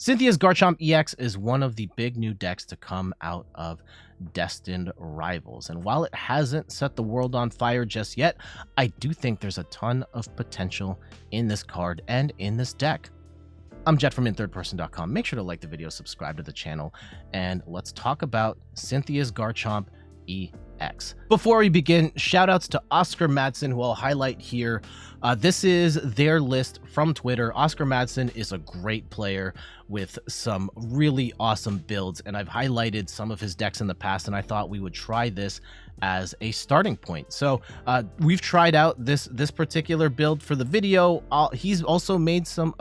Cynthia's Garchomp EX is one of the big new decks to come out of Destined Rivals, and while it hasn't set the world on fire just yet, I do think there's a ton of potential in this card and in this deck. I'm Jet from inthirdperson.com. Make sure to like the video, subscribe to the channel, and let's talk about Cynthia's Garchomp EX. Before we begin, shoutouts to Oscar Madsen, who I'll highlight here. This is their list from Twitter. Oscar Madsen is a great player with some really awesome builds, and I've highlighted some of his decks in the past, and I thought we would try this as a starting point. So we've tried out this particular build for the video. He's also made some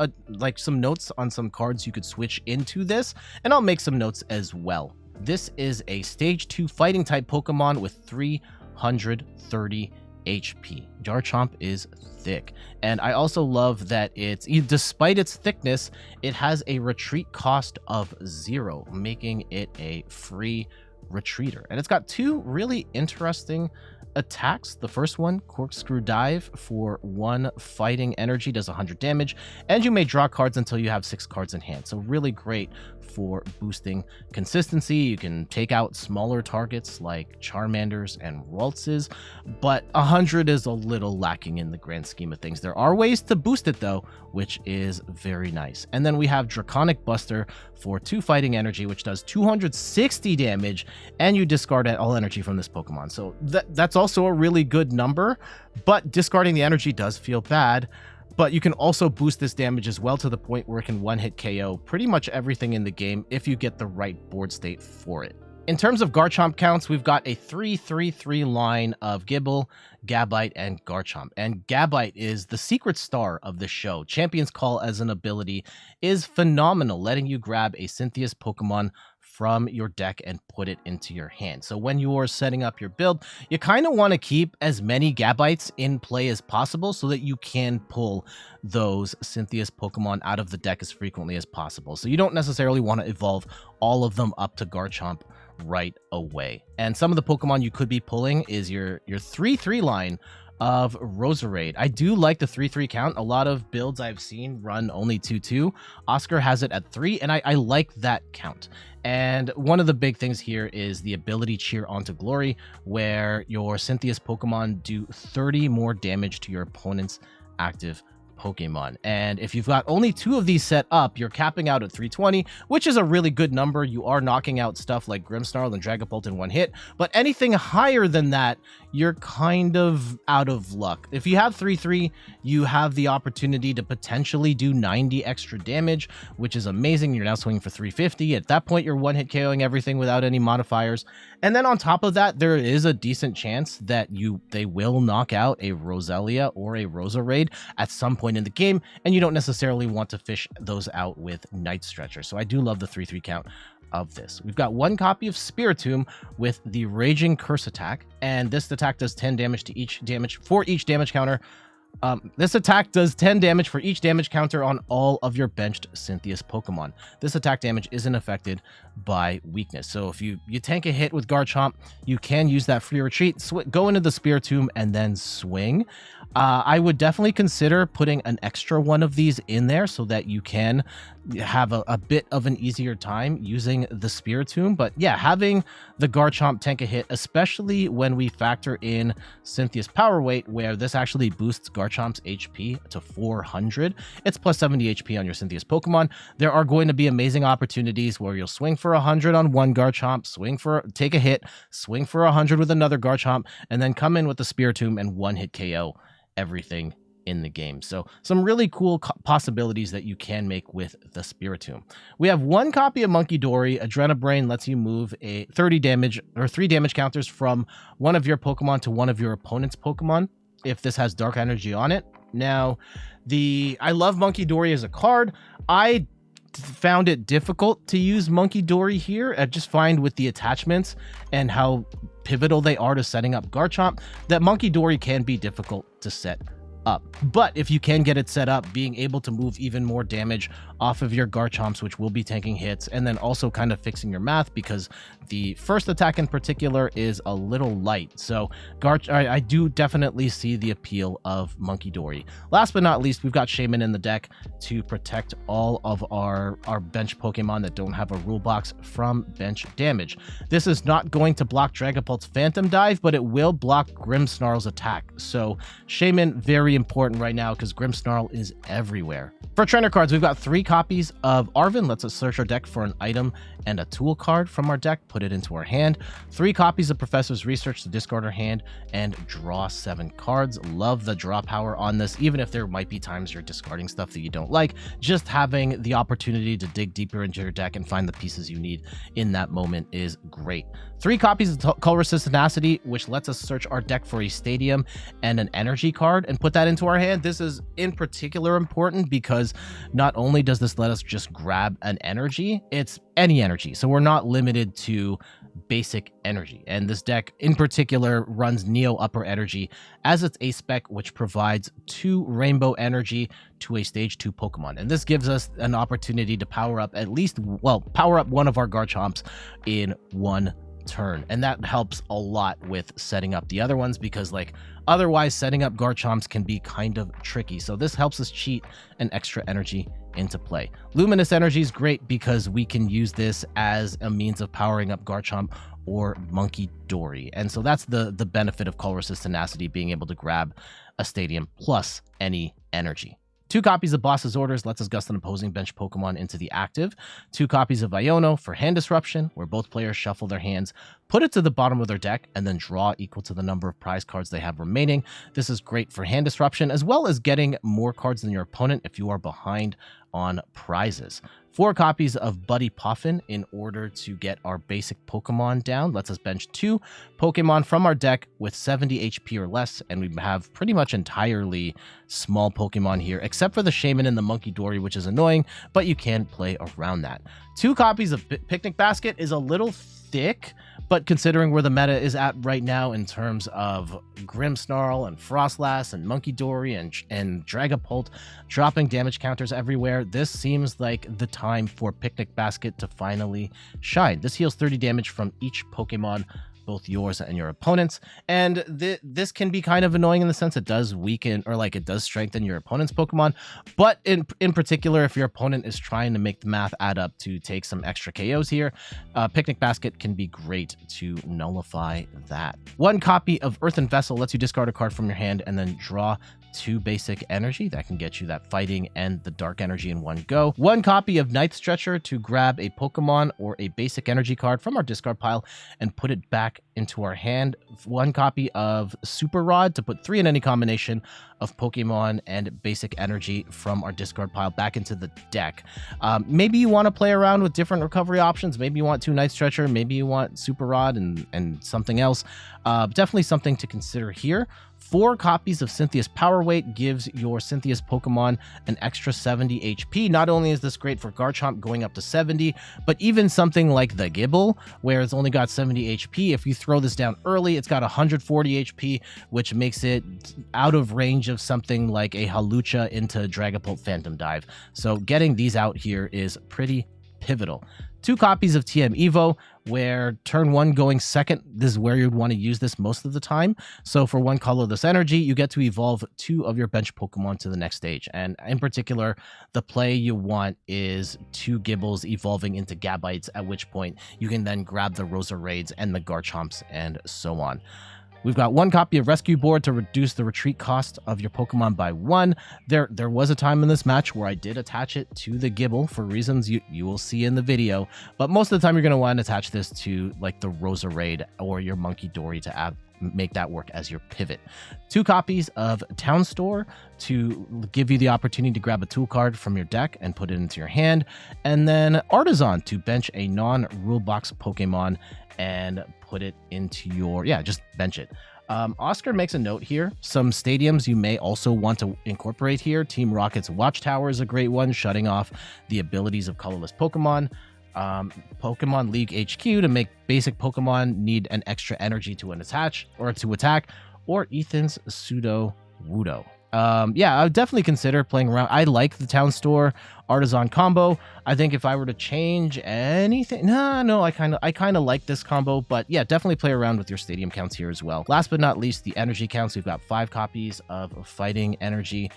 some notes on some cards you could switch into this, and I'll make some notes as well. This is a stage 2 fighting type Pokemon with 330 HP. Garchomp is thick, and I also love that despite its thickness, it has a retreat cost of 0, making it a free retreater. And it's got two really interesting attacks. The first one, Corkscrew Dive, for 1 fighting energy, does 100 damage, and you may draw cards until you have 6 cards in hand. So really great for boosting consistency. You can take out smaller targets like Charmanders and Raltses, but 100 is a little lacking in the grand scheme of things. There are ways to boost it though, which is very nice. And then we have Draconic Buster for 2 fighting energy, which does 260 damage, and you discard all energy from this Pokemon. So that's also a really good number, but discarding the energy does feel bad. But you can also boost this damage as well, to the point where it can one-hit KO pretty much everything in the game if you get the right board state for it. In terms of Garchomp counts, we've got a 3-3-3 line of Gible, Gabite, and Garchomp. And Gabite is the secret star of the show. Champion's Call as an ability is phenomenal, letting you grab a Cynthia's Pokemon from your deck and put it into your hand. So when you're setting up your build, you kind of want to keep as many Gabites in play as possible so that you can pull those Cynthia's Pokemon out of the deck as frequently as possible. So you don't necessarily want to evolve all of them up to Garchomp right away. And some of the Pokemon you could be pulling is your 3-3 line of Roserade. I do like the 3-3 count. A lot of builds I've seen run only 2-2. Oscar has it at 3, and I like that count. And one of the big things here is the ability Cheer Onto Glory, where your Cynthia's Pokemon do 30 more damage to your opponent's active Pokemon. And if you've got only 2 of these set up, you're capping out at 320, which is a really good number. You are knocking out stuff like Grimmsnarl and Dragapult in 1 hit, but anything higher than that, you're kind of out of luck. If you have 3-3, you have the opportunity to potentially do 90 extra damage, which is amazing. You're now swinging for 350. At that point, you're one-hit KOing everything without any modifiers. And then on top of that, there is a decent chance that they will knock out a Roselia or a Roserade at some point in the game, and you don't necessarily want to fish those out with Night Stretcher. So I do love the 3-3 count of this. We've got 1 copy of Spiritomb with the Raging Curse attack, and this attack does 10 damage to each damage counter. This attack does 10 damage for each damage counter on all of your benched Cynthia's Pokemon. This attack damage isn't affected by weakness. So if you tank a hit with Garchomp, you can use that free retreat, go into the Spiritomb, and then swing. I would definitely consider putting an extra one of these in there so that you can have a bit of an easier time using the Spiritomb. But yeah, having the Garchomp tank a hit, especially when we factor in Cynthia's Power Weight, where this actually boosts Garchomp's HP to 400. It's plus 70 HP on your Cynthia's Pokemon. There are going to be amazing opportunities where you'll swing for 100 on one Garchomp, take a hit, swing for 100 with another Garchomp, and then come in with the Spiritomb and one-hit KO everything in the game. So some really cool possibilities that you can make with the Spiritomb. We have 1 copy of Munkidori. Adrenabrain lets you move a 30 damage or 3 damage counters from one of your Pokemon to one of your opponent's Pokemon if this has dark energy on it. Now, I love Munkidori as a card. I found it difficult to use Munkidori here. I just find with the attachments and how pivotal they are to setting up Garchomp that Munkidori can be difficult to set up. But if you can get it set up, being able to move even more damage off of your Garchomps, which will be tanking hits, and then also kind of fixing your math because the first attack in particular is a little light. So I do definitely see the appeal of Munkidori. Last but not least, we've got Shaymin in the deck to protect all of our bench Pokemon that don't have a rule box from bench damage. This is not going to block Dragapult's Phantom Dive, but it will block Grimmsnarl's attack. So Shaymin, very important right now because Grimmsnarl is everywhere. For trainer cards, we've got 3 copies of Arven. Let's search our deck for an item and a tool card from our deck, put it into our hand. 3 copies of Professor's Research to discard our hand and draw 7 cards. Love the draw power on this, even if there might be times you're discarding stuff that you don't like. Just having the opportunity to dig deeper into your deck and find the pieces you need in that moment is great. 3 copies of Colress Tenacity, which lets us search our deck for a Stadium and an energy card and put that into our hand. This is in particular important because not only does this let us just grab an energy, it's any energy. So we're not limited to basic energy. And this deck in particular runs Neo Upper Energy as its A spec, which provides 2 rainbow energy to a stage 2 Pokemon. And this gives us an opportunity to power up power up one of our Garchomps in 1 turn, and that helps a lot with setting up the other ones because otherwise setting up Garchomps can be kind of tricky. So this helps us cheat an extra energy into play. Luminous Energy is great because we can use this as a means of powering up Garchomp or Munkidori, and so that's the benefit of Colress's Tenacity, being able to grab a Stadium plus any energy. 2 copies of Boss's Orders lets us gust an opposing bench Pokemon into the active. 2 copies of Iono for Hand Disruption, where both players shuffle their hands, put it to the bottom of their deck, and then draw equal to the number of prize cards they have remaining. This is great for Hand Disruption, as well as getting more cards than your opponent if you are behind on prizes. 4 copies of Buddy Poffin in order to get our basic Pokemon down. Lets us bench 2 Pokemon from our deck with 70 HP or less, and we have pretty much entirely small Pokemon here, except for the Shaymin and the Munkidori, which is annoying, but you can play around that. 2 copies of Picnic Basket is a little thick, but considering where the meta is at right now in terms of Grimmsnarl and Frostlass and Munkidori and Dragapult dropping damage counters everywhere, this seems like the time for Picnic Basket to finally shine. This heals 30 damage from each Pokemon, both yours and your opponent's, and this can be kind of annoying in the sense it does weaken, or it does strengthen your opponent's Pokemon, but in particular, if your opponent is trying to make the math add up to take some extra KOs here, Picnic Basket can be great to nullify that. 1 copy of Earthen Vessel lets you discard a card from your hand and then draw 2 basic energy. That can get you that fighting and the dark energy in one go. 1 copy of Night Stretcher to grab a Pokemon or a basic energy card from our discard pile and put it back into our hand. 1 copy of Super Rod to put 3 in any combination of Pokemon and basic energy from our discard pile back into the deck. Maybe you want to play around with different recovery options. Maybe you want 2 Night Stretcher, maybe you want Super Rod and something else. Definitely something to consider here. 4 copies of Cynthia's Power Weight gives your Cynthia's Pokemon an extra 70 HP. Not only is this great for Garchomp going up to 70, but even something like the Gible, where it's only got 70 HP, if you throw this down early, it's got 140 HP, which makes it out of range of something like a Halucha into Dragapult Phantom Dive. So getting these out here is pretty pivotal. 2 copies of TM Evo, where turn 1 going second, this is where you'd want to use this most of the time. So for 1 colorless energy, you get to evolve 2 of your bench Pokemon to the next stage. And in particular, the play you want is 2 Gibles evolving into Gabites, at which point you can then grab the Roserades and the Garchomps and so on. We've got 1 copy of Rescue Board to reduce the retreat cost of your Pokemon by 1. There was a time in this match where I did attach it to the Gible for reasons you will see in the video, but most of the time you're going to want to attach this to the Roserade or your Munkidori to make that work as your pivot. 2 copies of Town Store to give you the opportunity to grab a tool card from your deck and put it into your hand, and then Artazon to bench a non-rule box Pokemon and put it into your, just bench it. Oscar makes a note here. Some stadiums you may also want to incorporate here. Team Rocket's Watchtower is a great one, shutting off the abilities of colorless Pokemon. Pokemon League HQ to make basic Pokemon need an extra energy to attack, or Ethan's Pseudo Wudo. Yeah, I would definitely consider playing around. I like the Town Store Artazon combo. I think if I were to change anything, no, I kind of like this combo, but yeah, definitely play around with your stadium counts here as well. Last but not least, the energy counts. We've got 5 copies of Fighting Energy,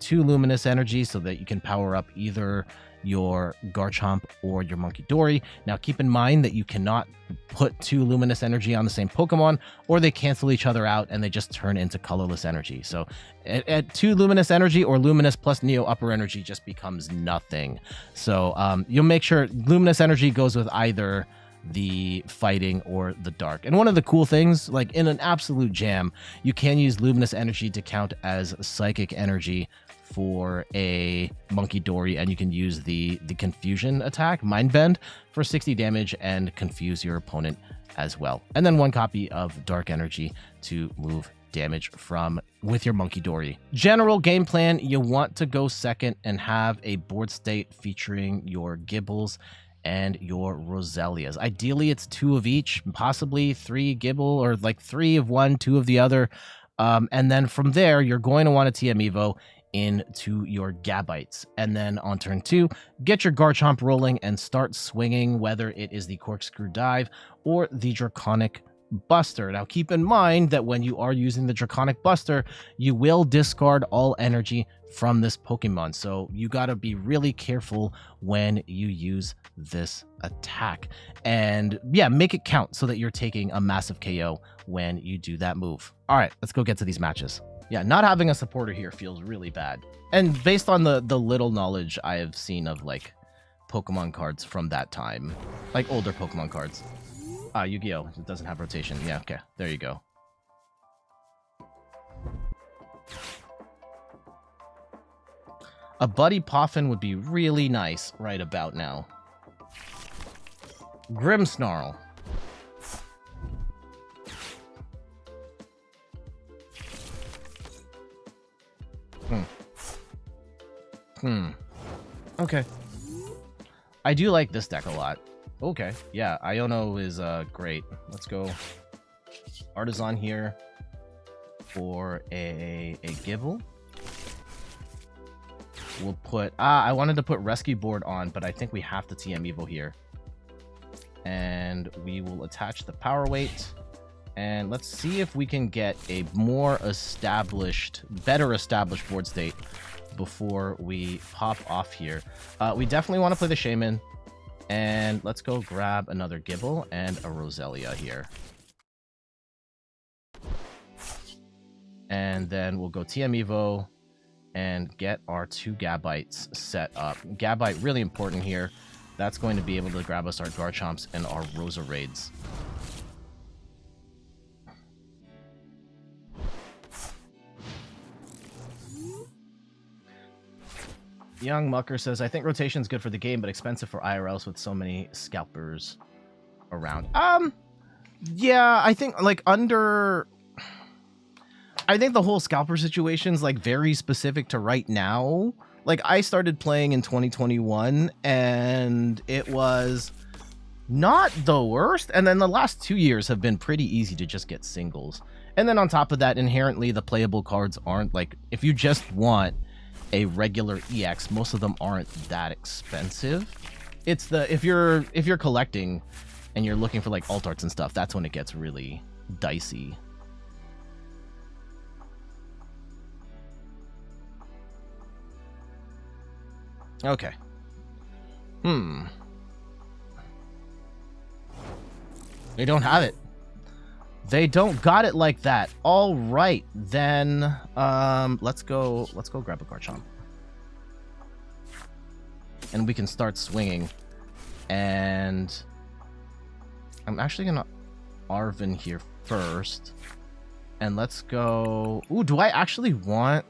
2 Luminous Energy, so that you can power up either your Garchomp or your Munkidori. Now keep in mind that you cannot put 2 Luminous Energy on the same Pokemon, or they cancel each other out and they just turn into colorless energy. So at 2 Luminous Energy or Luminous plus Neo Upper Energy just becomes nothing. So you'll make sure Luminous Energy goes with either the Fighting or the Dark. And one of the cool things, like in an absolute jam, you can use Luminous Energy to count as Psychic Energy for a Munkidori, and you can use the Confusion attack, Mind Bend, for 60 damage and confuse your opponent as well. And then 1 copy of Dark Energy to move damage from with your Munkidori. General game plan, you want to go second and have a board state featuring your Gibles and your Roselias. Ideally, it's 2 of each, possibly 3 Gible, or like 3 of one, 2 of the other. And then from there, you're going to want to TM Evo into your Gabites. And then on turn 2, get your Garchomp rolling and start swinging, whether it is the Corkscrew Dive or the Draconic Buster. Now keep in mind that when you are using the Draconic Buster, you will discard all energy from this Pokemon, so you got to be really careful when you use this attack. And yeah, make it count so that you're taking a massive KO when you do that move. All right, let's go get to these matches. Yeah, not having a supporter here feels really bad. And based on the little knowledge I have seen of like Pokemon cards from that time, like older Pokemon cards. Yu-Gi-Oh! It doesn't have rotation. Yeah, okay. There you go. A Buddy Poffin would be really nice right about now. Grimmsnarl. Okay. I do like this deck a lot. Okay, yeah, Iono is great. Let's go Artazon here for a Gible. We'll put... I wanted to put Rescue Board on, but I think we have to TM Evo here. And we will attach the Power Weight. And let's see if we can get a more established, better established board state before we pop off here. We definitely want to play the Shaymin. And let's go grab another Gible and a Roselia here. And then we'll go TM Evo and get our 2 Gabites set up. Gabite, really important here. That's going to be able to grab us our Garchomps and our Roserades. Young Mucker says, I think rotation is good for the game, but expensive for IRLs with so many scalpers around. Yeah, I think like I think the whole scalper situation is like very specific to right now. Like I started playing in 2021 and it was not the worst. And then the last 2 years have been pretty easy to just get singles. And then on top of that, inherently the playable cards aren't like, if you just want a regular EX, most of them aren't that expensive. It's the if you're collecting and you're looking for like alt arts and stuff, that's when it gets really dicey. Okay. They don't have it. They don't got it like that. All right, then let's go grab a Garchomp. And we can start swinging. And I'm actually going to Arven here first. And let's go... Ooh, do I actually want...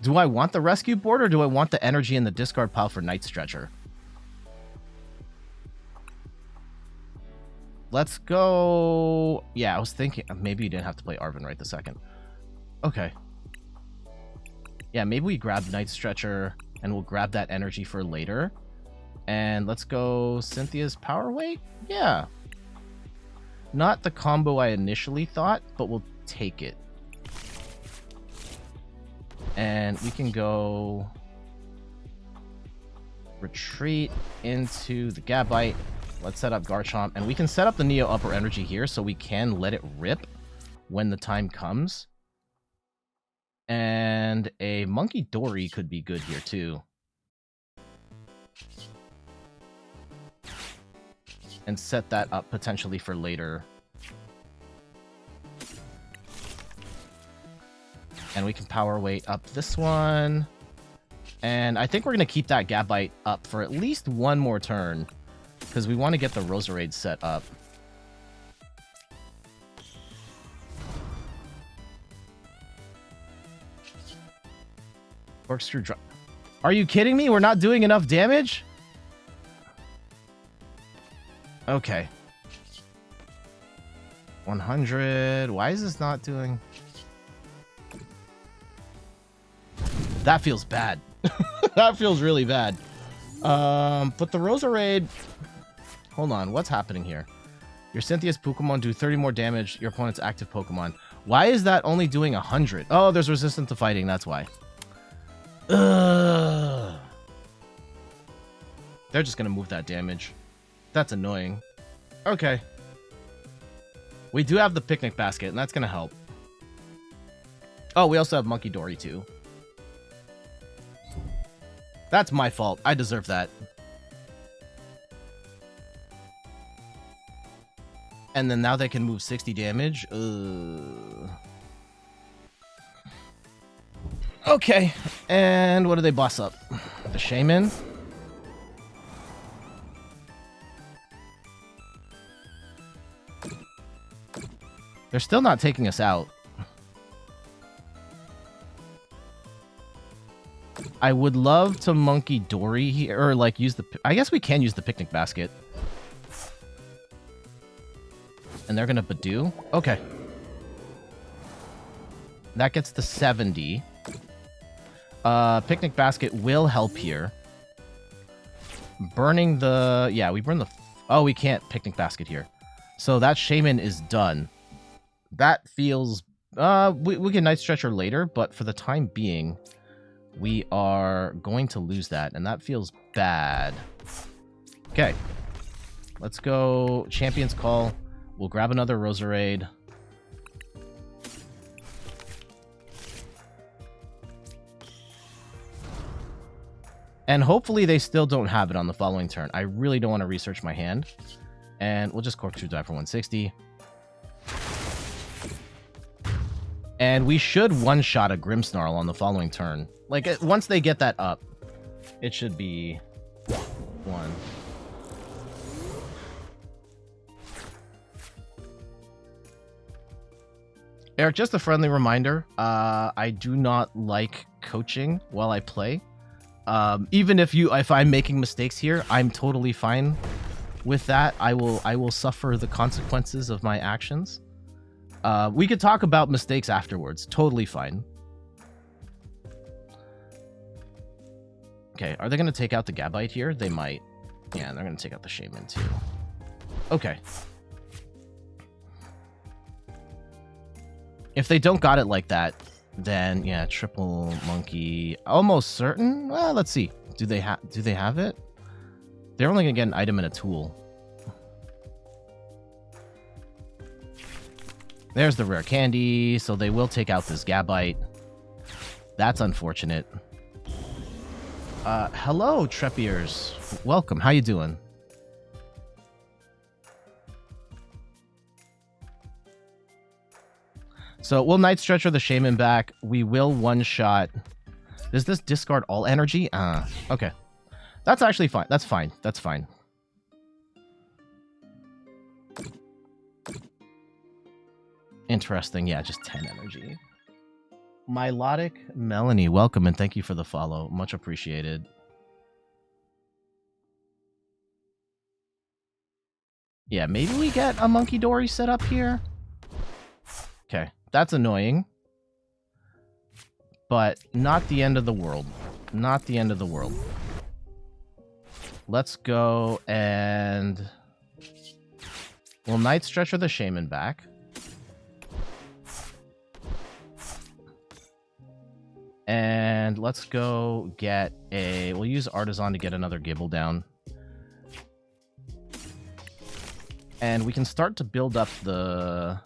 Do I want the Rescue Board or do I want the energy in the discard pile for Night Stretcher? Let's go... Yeah, I was thinking... Maybe you didn't have to play Arven right this second. Okay. Yeah, maybe we grab Night Stretcher and we'll grab that energy for later. And let's go Cynthia's Power Weight? Yeah. Not the combo I initially thought, but we'll take it. And we can go retreat into the Gabite. Let's set up Garchomp. And we can set up the Neo Upper Energy here so we can let it rip when the time comes. And a Munkidori could be good here too. And set that up potentially for later. And we can power weight up this one. And I think we're going to keep that Gabite up for at least one more turn. Because we want to get the Roserade set up. Corkscrew drop. Are you kidding me? We're not doing enough damage? Okay. 100. Why is this not doing... That feels bad. That feels really bad. But the Roserade... Hold on, what's happening here? Your Cynthia's Pokemon do 30 more damage your opponent's active Pokemon. Why is that only doing 100? Oh, there's resistance to fighting, that's why. Ugh. They're just gonna move that damage. That's annoying. Okay. We do have the Picnic Basket, and that's gonna help. Oh, we also have Munkidori too. That's my fault. I deserve that. And then now they can move 60 damage. Okay. And what do they boss up? The Shaymin? They're still not taking us out. I would love to Munkidori here, or like use the... I guess we can use the Picnic Basket. And they're gonna Badoo? Okay. That gets to 70. Picnic Basket will help here. Burning the... Yeah, we burn the... Oh, we can't Picnic Basket here. So that Shaymin is done. That feels... we can Night Stretcher later, but for the time being... We are going to lose that, and that feels bad. Okay. Let's go Champion's Call. We'll grab another Roserade. And hopefully they still don't have it on the following turn. I really don't want to research my hand. And we'll just Corkscrew Dive for 160. And we should one-shot a Grimmsnarl on the following turn. Like, once they get that up, it should be one. Eric, just a friendly reminder, I do not like coaching while I play. Even if I'm making mistakes here, I'm totally fine with that. I will suffer the consequences of my actions. We could talk about mistakes afterwards. Totally fine. Okay, are they going to take out the Gabite here? They might. Yeah, they're going to take out the Shaymin too. Okay. If they don't got it like that, then yeah, triple monkey. Almost certain? Well, let's see. Do they have it? They're only going to get an item and a tool. There's the rare candy, so they will take out this Gabite. That's unfortunate. Hello, Trepiers. Welcome. How you doing? So we'll Night Stretcher the Shaymin back. We will one-shot. Does this discard all energy? Okay. That's actually fine. That's fine. That's fine. Interesting. Yeah, just 10 energy. Milotic Melanie, welcome and thank you for the follow. Much appreciated. Yeah, maybe we get a Munkidori set up here. Okay, that's annoying. But not the end of the world. Not the end of the world. Let's go and... we'll Night Stretcher the Shaymin back. And let's go get a... We'll use Artazon to get another Gible down. And we can start to build up the...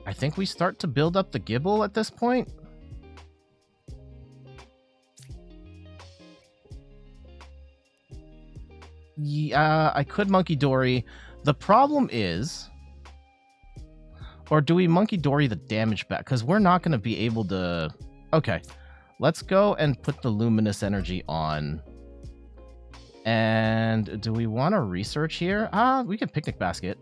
I think we start to build up the Gible at this point. Yeah, I could Munkidori. The problem is... Or do we Munkidori the damage back? Because we're not going to be able to... Okay. Let's go and put the Luminous Energy on. And do we want to research here? We can Picnic Basket.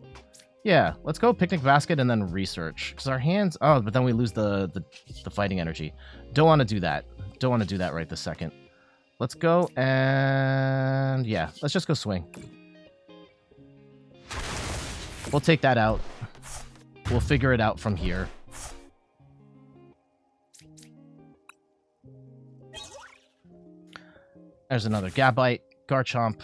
Yeah, let's go Picnic Basket and then research. Because our hands... Oh, but then we lose the fighting energy. Don't want to do that. Don't want to do that right this second. Let's go and... Yeah, let's just go swing. We'll take that out. We'll figure it out from here. There's another Gabite, Garchomp.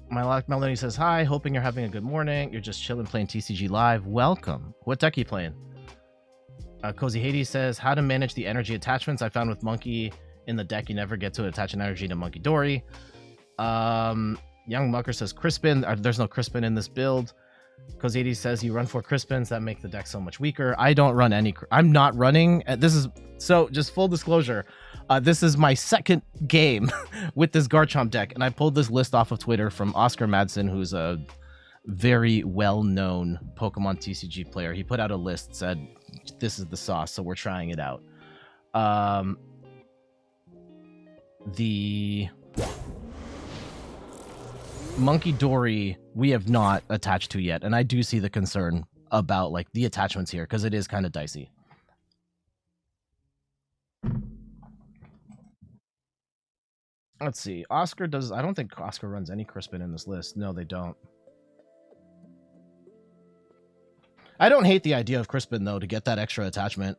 My Lock Melody says, hi, hoping you're having a good morning. You're just chilling playing TCG Live. Welcome. What deck are you playing? Cozy Hades says, how to manage the energy attachments. I found with Monkey in the deck, you never get to attach an energy to Munkidori. Young Mucker says, Crispin. There's no Crispin in this build. Cozy Hades says, you run 4 Crispins. That make the deck so much weaker. I don't run any. I'm not running. This is, so just full disclosure. This is my second game with this Garchomp deck. And I pulled this list off of Twitter from Oscar Madsen, who's a very well-known Pokemon TCG player. He put out a list, said, this is the sauce, so we're trying it out. The Munkidori we have not attached to yet, and I do see the concern about like the attachments here because it is kind of dicey. Let's see. Oscar does... I don't think Oscar runs any Crispin in this list. No, they don't. I don't hate the idea of Crispin, though, to get that extra attachment.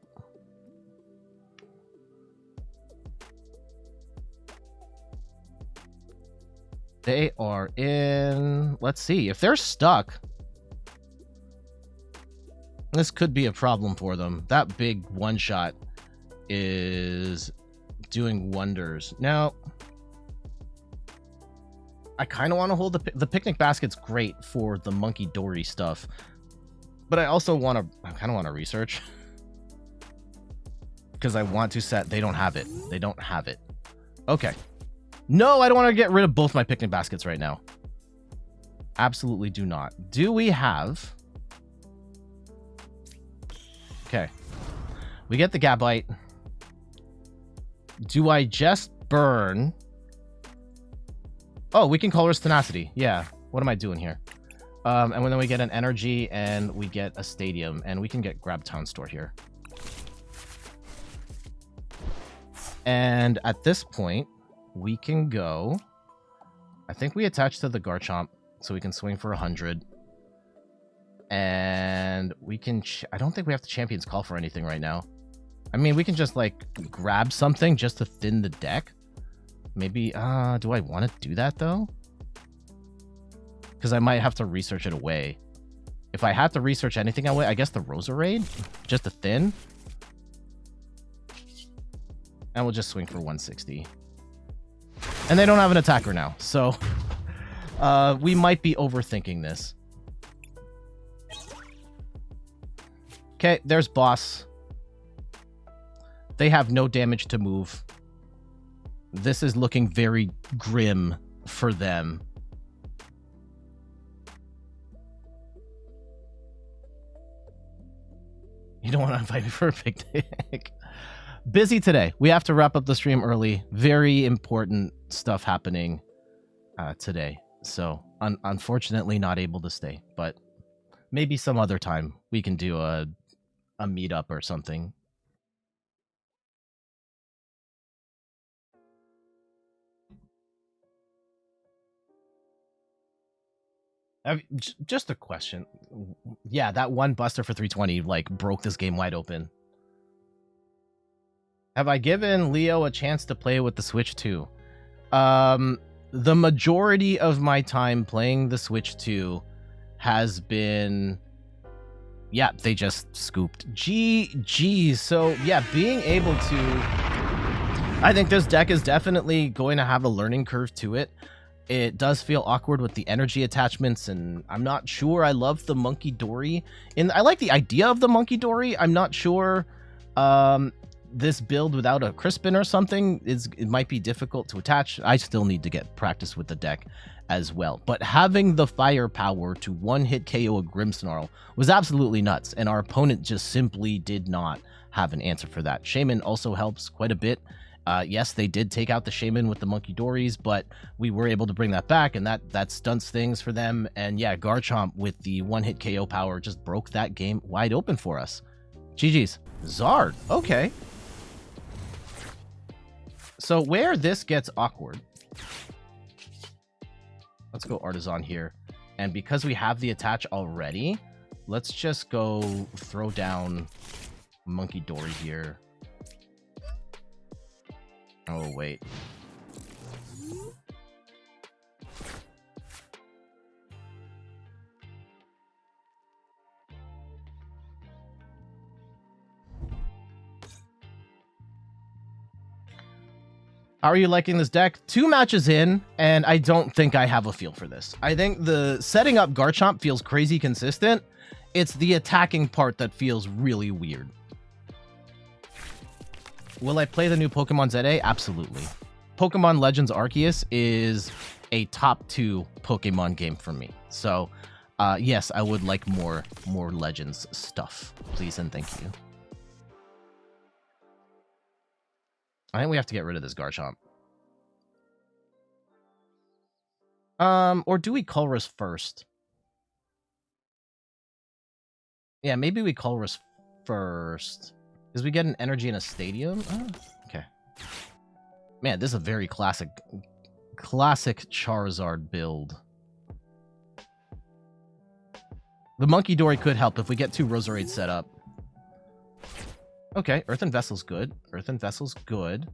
They are in... Let's see. If they're stuck, this could be a problem for them. That big one-shot is doing wonders. Now, I kind of want to hold the Picnic Basket's great for the Munkidori stuff. But I also want to... I kind of want to research. Because I want to set... They don't have it. They don't have it. Okay. No, I don't want to get rid of both my Picnic Baskets right now. Absolutely do not. Do we have... Okay. We get the Gabite. Do I just burn... Oh, we can Colress Tenacity. Yeah. What am I doing here? And then we get an energy and we get a stadium and we can grab Town Store here. And at this point, we can go... I think we attach to the Garchomp so we can swing for 100. And we can... I don't think we have to Champion's Call for anything right now. I mean, we can just like grab something just to thin the deck. Maybe... do I want to do that though? Because I might have to research it away. If I had to research anything away, I guess the Roserade? Just a thin? And we'll just swing for 160. And they don't have an attacker now, so... we might be overthinking this. Okay, there's boss. They have no damage to move. This is looking very grim for them. You don't want to invite me for a picnic. Busy today. We have to wrap up the stream early. Very important stuff happening today. So, unfortunately, not able to stay. But maybe some other time we can do a meetup or something. Just a question. Yeah, that one buster for 320 like broke this game wide open. Have I given Leo a chance to play with the Switch 2? The majority of my time playing the Switch 2 has been... Yeah, they just scooped. GG. So, yeah, being able to... I think this deck is definitely going to have a learning curve to it. It does feel awkward with the energy attachments, and I'm not sure I love the Munkidori. I like the idea of the Munkidori. I'm not sure this build without a Crispin or something, it might be difficult to attach. I still need to get practice with the deck as well. But having the firepower to one-hit KO a Grimmsnarl was absolutely nuts, and our opponent just simply did not have an answer for that. Shaymin also helps quite a bit. Yes, they did take out the Shaymin with the Munkidoris, but we were able to bring that back, and that stunts things for them. And yeah, Garchomp with the one-hit KO power just broke that game wide open for us. GG's. Zard. Okay. So where this gets awkward, let's go Artazon here. And because we have the attach already, let's just go throw down Munkidori here. Oh, wait. How are you liking this deck? 2 matches in, and I don't think I have a feel for this. I think the setting up Garchomp feels crazy consistent. It's the attacking part that feels really weird. Will I play the new Pokemon ZA? Absolutely. Pokemon Legends Arceus is a top 2 Pokemon game for me. So, yes, I would like more Legends stuff. Please and thank you. I think we have to get rid of this Garchomp. Or do we Colress first? Yeah, maybe we Colress first. Because we get an energy in a stadium? Oh, okay. Man, this is a very classic Charizard build. The Munkidori could help if we get 2 Roserade set up. Okay, Earthen Vessel's good. Earthen Vessel's good.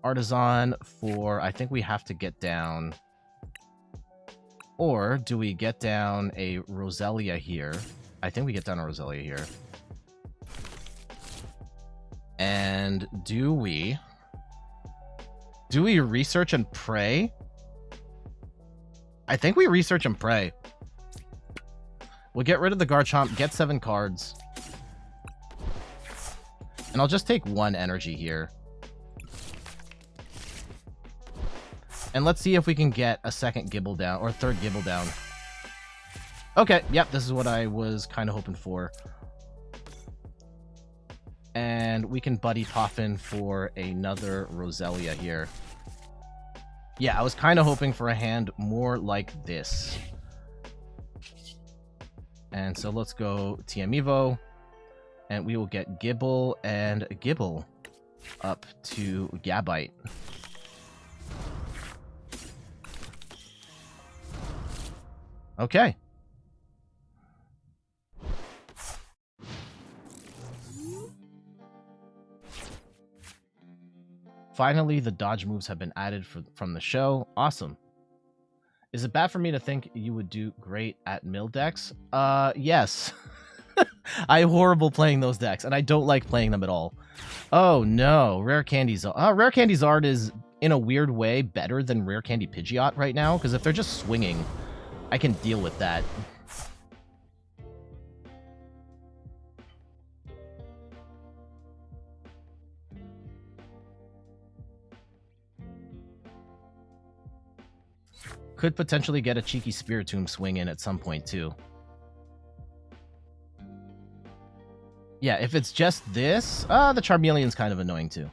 Artazon for... I think we have to get down... Or do we get down a Roselia here? I think we get down a Roselia here. And do we research and pray? I think we research and pray. We'll get rid of the Garchomp, get 7 cards. And I'll just take 1 energy here. And let's see if we can get a second Gible down, or third Gible down. Okay, yep, this is what I was kind of hoping for. And we can Buddy Poffin for another Roselia here. Yeah, I was kind of hoping for a hand more like this. And so let's go TM Evo. And we will get Gible and Gible up to Gabite. Okay. Finally, the dodge moves have been added from the show. Awesome. Is it bad for me to think you would do great at mill decks? Yes. I'm horrible playing those decks, and I don't like playing them at all. Oh no, Rare Candy Zard. Rare Candy Zard is, in a weird way, better than Rare Candy Pidgeot right now, because if they're just swinging, I can deal with that. Could potentially get a cheeky Spiritomb swing in at some point, too. Yeah, if it's just this, the Charmeleon's kind of annoying, too.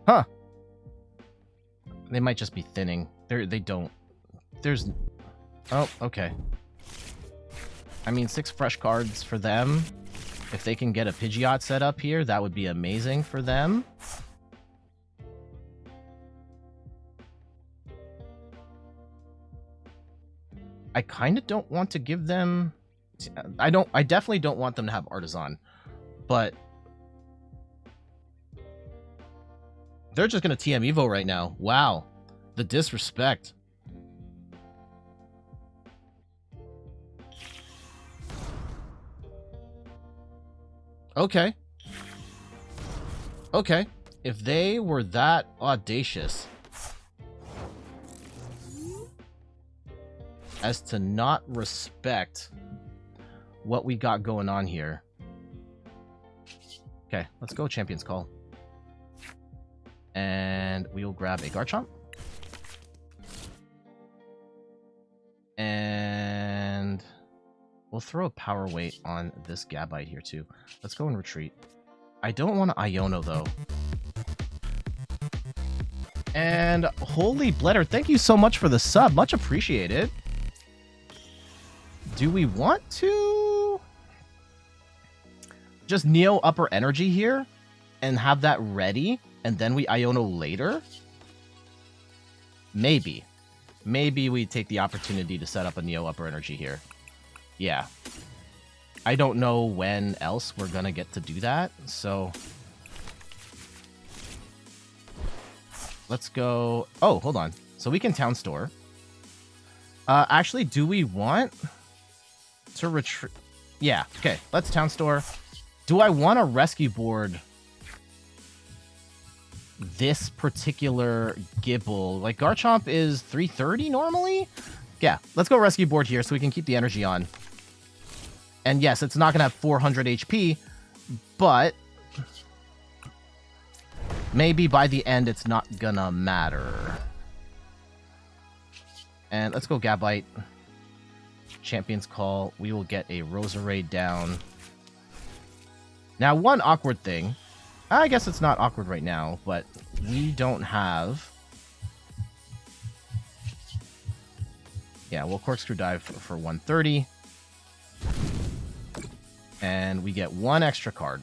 Huh. They might just be thinning. They don't. There's... Oh, okay. I mean, 6 fresh cards for them. If they can get a Pidgeot set up here, that would be amazing for them. I kind of don't want to give them... I definitely don't want them to have Artazon, but they're just going to TM Evo right now. Wow. The disrespect. Okay. Okay. If they were that audacious as to not respect what we got going on here. Okay, let's go Champion's Call. And we'll grab a Garchomp. And we'll throw a Power Weight on this Gabite here too. Let's go and retreat. I don't want to Iono though. And Holy Bledder, thank you so much for the sub. Much appreciated. Do we want to just Neo Upper Energy here and have that ready and then we Iono later? Maybe. Maybe we take the opportunity to set up a Neo Upper Energy here. Yeah. I don't know when else we're going to get to do that, so let's go. Oh, hold on. So we can Town Store. Actually, do we want to retreat? Yeah, okay. Let's Town Store. Do I want to Rescue Board this particular Gible? Like, Garchomp is 330 normally? Yeah, let's go Rescue Board here so we can keep the energy on. And yes, it's not going to have 400 HP, but maybe by the end it's not gonna matter. And let's go Gabite. Champion's Call. We will get a Roserade down. Now, one awkward thing. I guess it's not awkward right now, but we don't have... Yeah, we'll Corkscrew Dive for 130. And we get one extra card.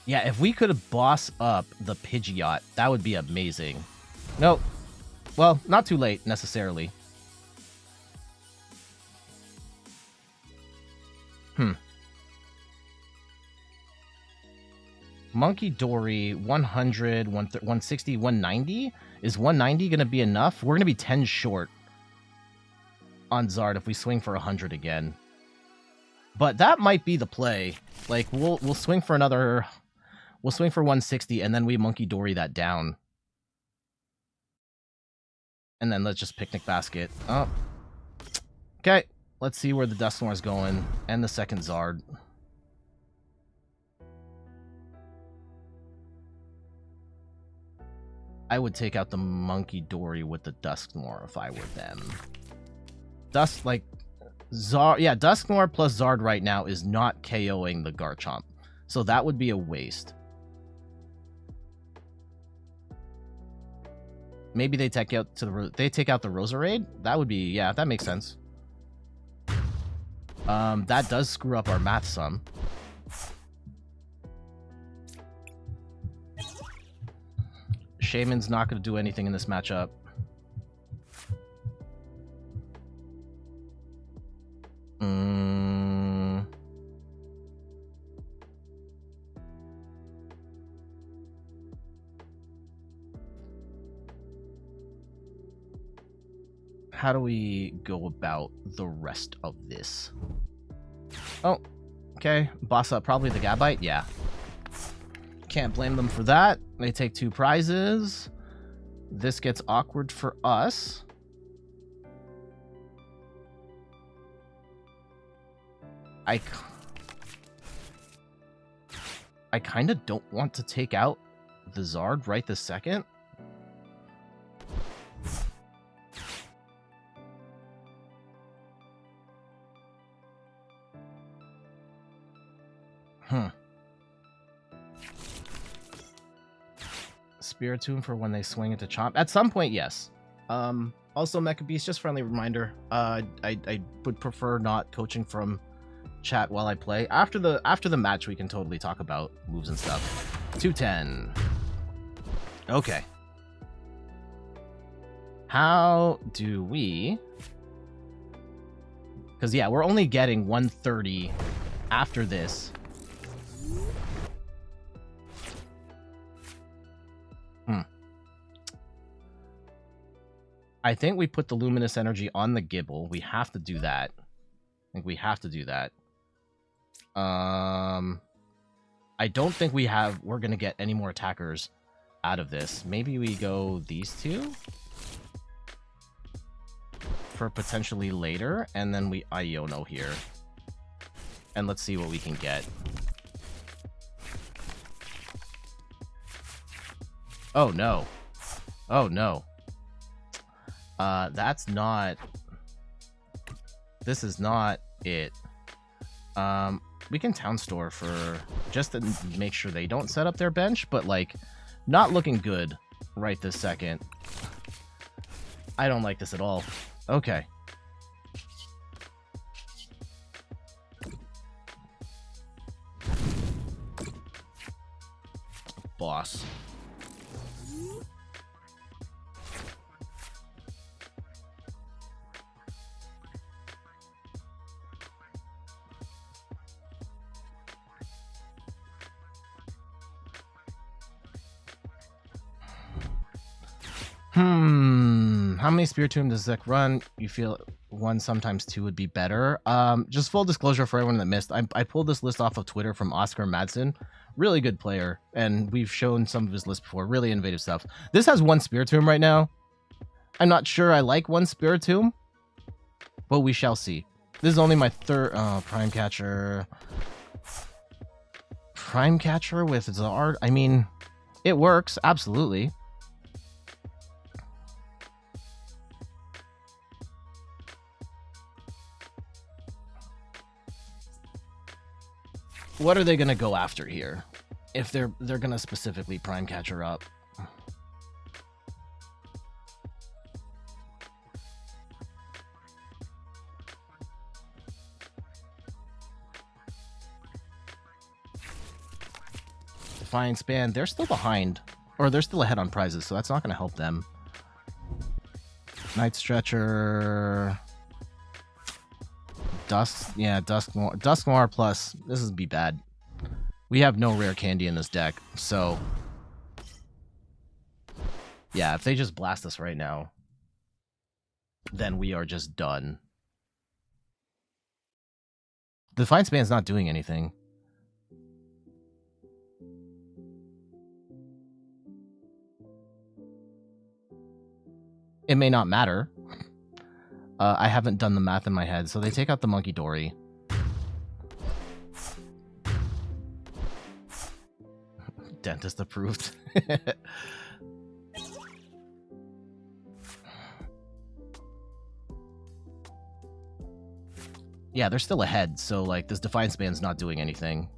Yeah, if we could boss up the Pidgeot, that would be amazing. Nope. Well, not too late, necessarily. Munkidori, 100, 160, 190? Is 190 going to be enough? We're going to be 10 short on Zard if we swing for 100 again. But that might be the play. Like, we'll swing for another... We'll swing for 160, and then we Munkidori that down. And then let's just Picnic Basket. Oh. Okay, let's see where the Dusknoir is going. And the second Zard. I would take out the Munkidori with the Dusknoir if I were them. Zard, yeah, Dusknoir plus Zard right now is not KOing the Garchomp. So that would be a waste. Maybe they take out the Roserade. That would be, yeah, that makes sense. That does screw up our math some. Shaymin's not going to do anything in this matchup. How do we go about the rest of this? Oh, okay. Boss up probably the Gabite. Yeah. Can't blame them for that. They take 2 prizes. This gets awkward for us. I kind of don't want to take out the Zard right this second. Spiritomb for when they swing into Chomp. At some point, yes. Also, Mecha Beast, just friendly reminder. I would prefer not coaching from chat while I play. After the match, we can totally talk about moves and stuff. 210. Okay. How do we? Because yeah, we're only getting 130 after this. I think we put the Luminous Energy on the Gible. We have to do that. I think we have to do that. I don't think we're going to get any more attackers out of this. Maybe we go these two for potentially later, and then we Iono here. And let's see what we can get. Oh, no. Oh, no. That's not... This is not it. We can Town Store for... just to make sure they don't set up their bench, but, like, not looking good right this second. I don't like this at all. Okay. Boss. How many Spiritomb does Zek run? You feel one, sometimes two would be better. Just full disclosure for everyone that missed, I pulled this list off of Twitter from Oscar Madsen. Really good player, and we've shown some of his lists before. Really innovative stuff. This has one Spiritomb right now. I'm not sure I like one Spiritomb, but we shall see. This is only my third Prime Catcher. Prime Catcher with Zard. I mean, it works, absolutely. What are they gonna go after here? If they're gonna specifically Prime Catcher up. Defiant Span, they're still behind. Or they're still ahead on prizes, so that's not gonna help them. Night Stretcher. Dusknoir plus. This is be bad. We have no rare candy in this deck, so yeah, if they just blast us right now, then we are just done. The Defiant Span's not doing anything. It may not matter. I haven't done the math in my head, so they take out the Munkidori. Dentist approved. Yeah, they're still ahead, so like this Defiant Span's not doing anything.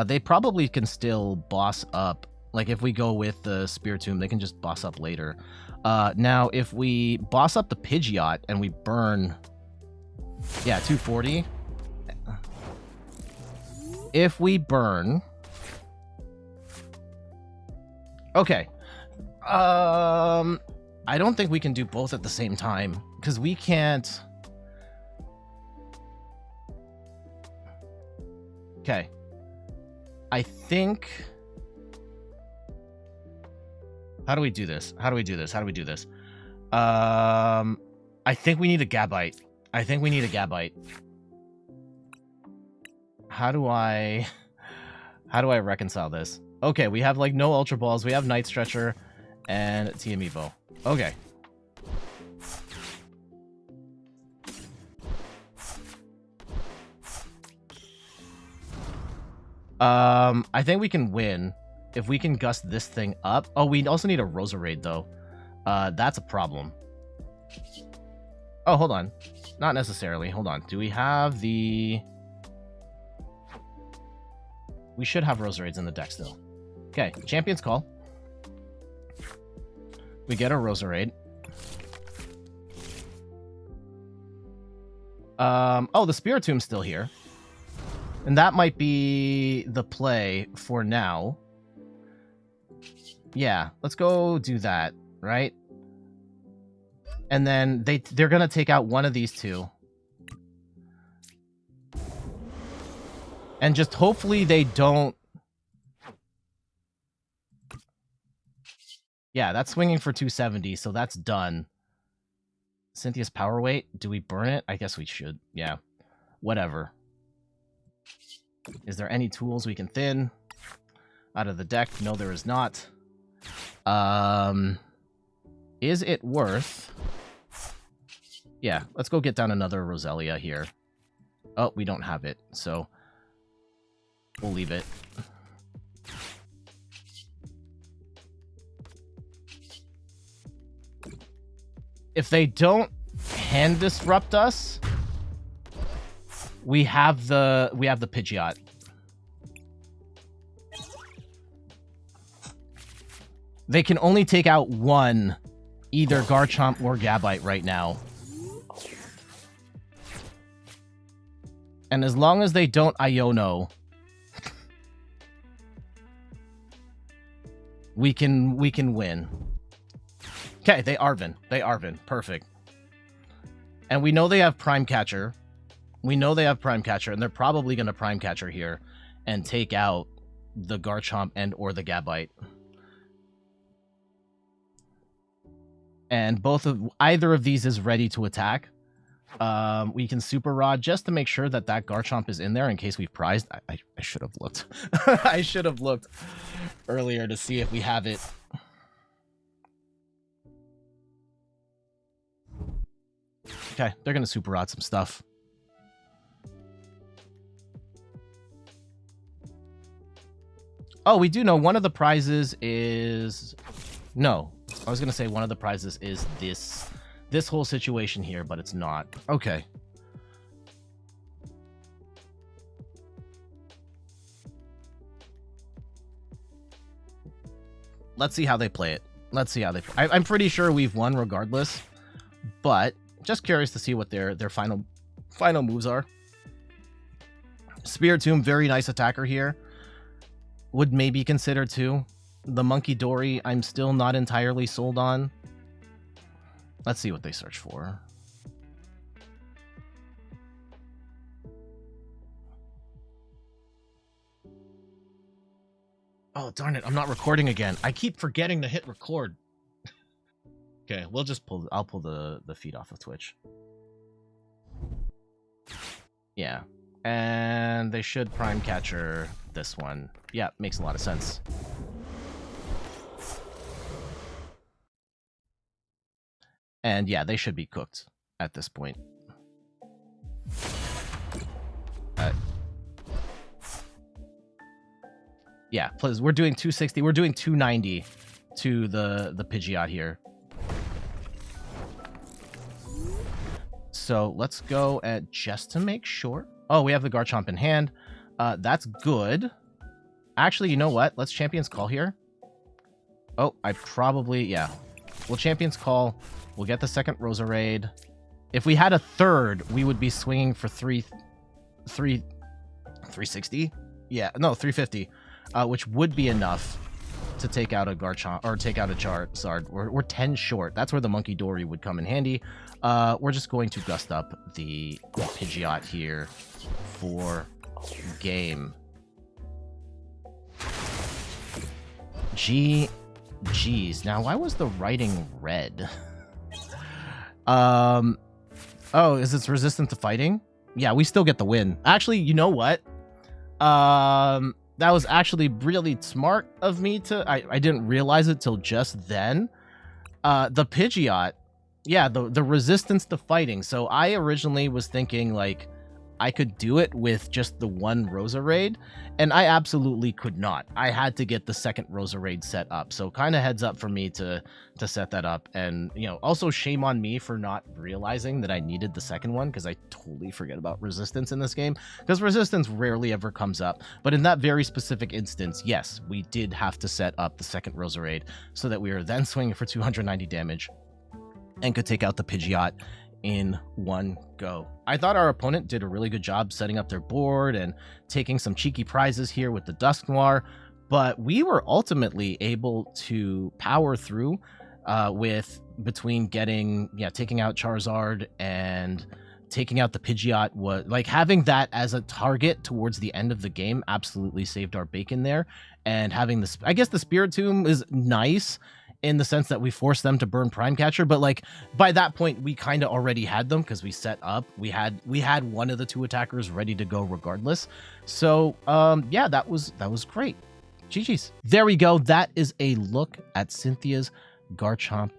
They probably can still boss up. Like if we go with the Spiritomb, they can just boss up later. Now, if we boss up the Pidgeot and we burn... Yeah, 240. If we burn... Okay. I don't think we can do both at the same time. Because we can't... Okay. I think... How do we do this? How do we do this? How do we do this? I think we need a Gabite. I think we need a Gabite. How do I reconcile this? Okay, we have like no Ultra Balls. We have Night Stretcher and TMEvo. Okay. I think we can win. If we can gust this thing up... Oh, we also need a Roserade, though. That's a problem. Oh, hold on. Not necessarily. Hold on. Do we have the... We should have Roserades in the deck still. Okay, Champion's Call. We get a Roserade. Oh, the Spiritomb's still here. And that might be the play for now. Yeah, let's go do that, right? And then they're gonna take out one of these two. And just hopefully they don't... Yeah, that's swinging for 270, so that's done. Cynthia's Power Weight. Do we burn it? I guess we should. Yeah. Whatever. Is there any tools we can thin out of the deck? No, there is not. Is it worth... Yeah, let's go get down another Roselia here. Oh, we don't have it, so we'll leave it. If they don't hand disrupt us, we have the Pidgeot. They can only take out one, either Garchomp or Gabite right now. And as long as they don't Iono, we can win. Okay, they Arven. Perfect. And we know they have Prime Catcher. We know they have Prime Catcher, and they're probably going to Prime Catcher here and take out the Garchomp and or the Gabite. And either of these is ready to attack. We can Super Rod just to make sure that Garchomp is in there in case we've prized. I should have looked. I should have looked earlier to see if we have it. Okay, they're going to Super Rod some stuff. Oh, we do know one of the prizes is... No, I was going to say one of the prizes is this whole situation here, but it's not. Okay. Let's see how they play it. Let's see how they... I'm pretty sure we've won regardless, but... Just curious to see what their final moves are. Spiritomb, very nice attacker here. Would maybe consider too. The Munkidori, I'm still not entirely sold on. Let's see what they search for. Oh, darn it, I'm not recording again. I keep forgetting to hit record. Okay, we'll just I'll pull the feed off of Twitch. Yeah. And they should Prime Catcher this one. Yeah, makes a lot of sense. And yeah, they should be cooked at this point. Yeah, plus we're doing 260. We're doing 290 to the Pidgeot here. So let's go at just to make sure. Oh, we have the Garchomp in hand. That's good. Actually, you know what? Let's Champion's Call here. Oh, yeah. We'll Champion's Call. We'll get the second Roserade. If we had a third, we would be swinging for 360? Yeah, no, 350, which would be enough to take out a Garchomp, or take out a Charizard. We're 10 short. That's where the Munkidori would come in handy. We're just going to gust up the Pidgeot here for game. Geez. Now, why was the writing red? Oh, is it resistant to fighting? Yeah, we still get the win. Actually, you know what? That was actually really smart of me to... I didn't realize it till just then. The Pidgeot... Yeah, the resistance to fighting. So I originally was thinking, like, I could do it with just the one Roserade, and I absolutely could not. I had to get the second Roserade set up, so kind of heads up for me to set that up. And, you know, also shame on me for not realizing that I needed the second one, because I totally forget about resistance in this game, because resistance rarely ever comes up. But in that very specific instance, yes, we did have to set up the second Roserade so that we were then swinging for 290 damage and could take out the Pidgeot in one go. I thought our opponent did a really good job setting up their board and taking some cheeky prizes here with the Dusknoir, but we were ultimately able to power through with between getting, taking out Charizard and taking out the Pidgeot. Was like having that as a target towards the end of the game absolutely saved our bacon there. And having this, I guess the Spiritomb is nice in the sense that we forced them to burn Prime Catcher, but like by that point we kind of already had them because we set up, we had one of the two attackers ready to go regardless. So yeah, that was great. GG's. There we go. That is a look at Cynthia's Garchomp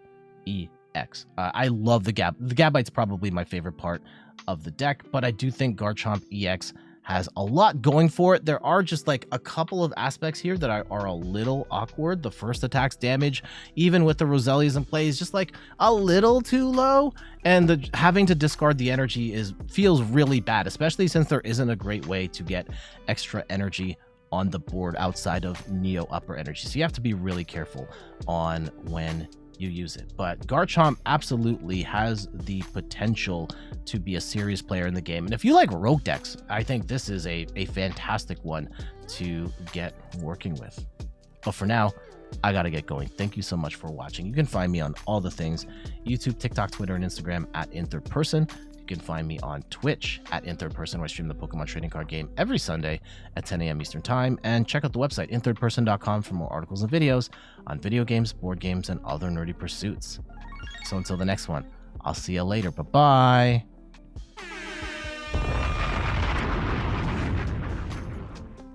EX. I love the Gabite's probably my favorite part of the deck, but I do think Garchomp EX has a lot going for it. There are just like a couple of aspects here that are a little awkward. The first attack's damage, even with the Roselias in play, is just like a little too low, and the having to discard the energy feels really bad, especially since there isn't a great way to get extra energy on the board outside of Neo Upper Energy. So you have to be really careful on when you use it. But Garchomp absolutely has the potential to be a serious player in the game. And if you like rogue decks, I think this is a fantastic one to get working with. But for now, I gotta get going. Thank you so much for watching. You can find me on all the things: YouTube, TikTok, Twitter, and Instagram at InThirdPerson. You can find me on Twitch at InThirdPerson, where I stream the Pokemon trading card game every Sunday at 10 a.m. Eastern Time. And check out the website, inthirdperson.com, for more articles and videos on video games, board games, and other nerdy pursuits. So until the next one, I'll see you later. Bye-bye.